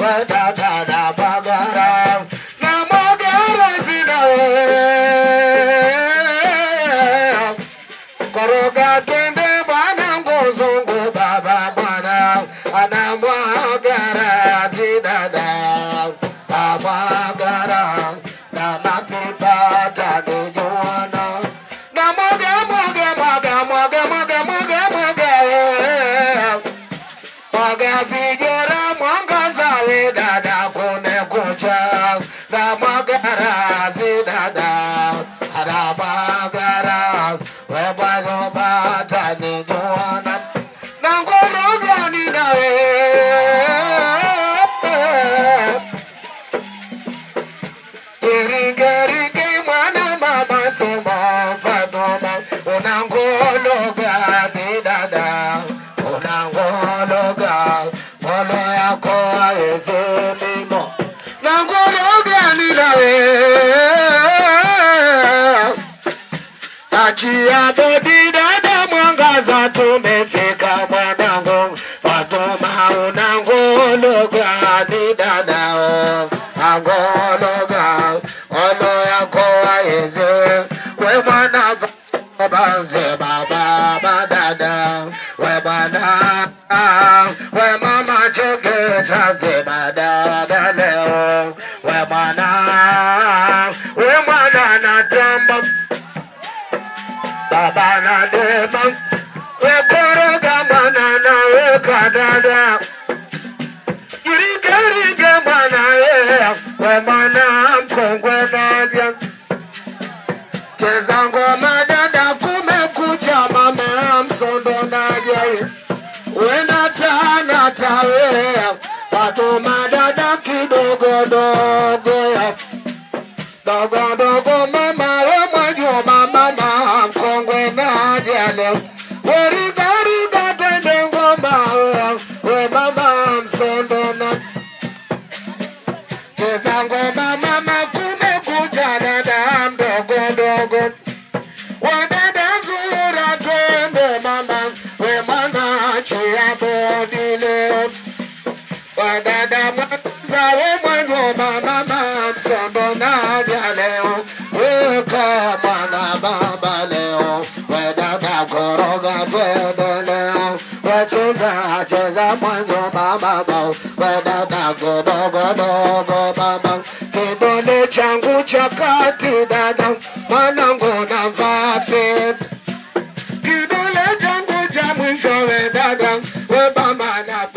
dada bagara na magara sina koroga twende bana ngozongo baba bana ana magara sina bagara na mapipa tani joana na moga figura mwanga zawe dada kone kucha na magara si dada ada magara webayo bata ni joana na ngologa ni nawe irige mana mama soma fatoma unangologa ni dada unangologa mono yako ezemimo nangologa ni nawe achia bodi dada mwangaza tumefika mwanangu fatoma unangologa ni dada angologa mono yako eze we mwana banze baba dada we bana we mama choge chaze dada leo we mana na tamba baba na dema we koroga mana na we kadada irige mana we mana mkongwe nadia cheza ngoma dada kumekucha mama msondo nadia wena tana tawe Fatoma dada kidogo dogo mama we mwajo mama mkongwe nadia leo weriga twende ngoma we mama msondo na cheza ngoma mama kumekucha dada mdogo wadada zura twende mama we mana chia bodi leo wadada mwaza we mwanyo mama msondo nadia leo we kama na baba leo we dada koroga twende leo we cheza mwanyo mama we dada dogo mama kidole changu cha kati dada mwanangu na vapet kidole changu cha mwisho we dada we mama na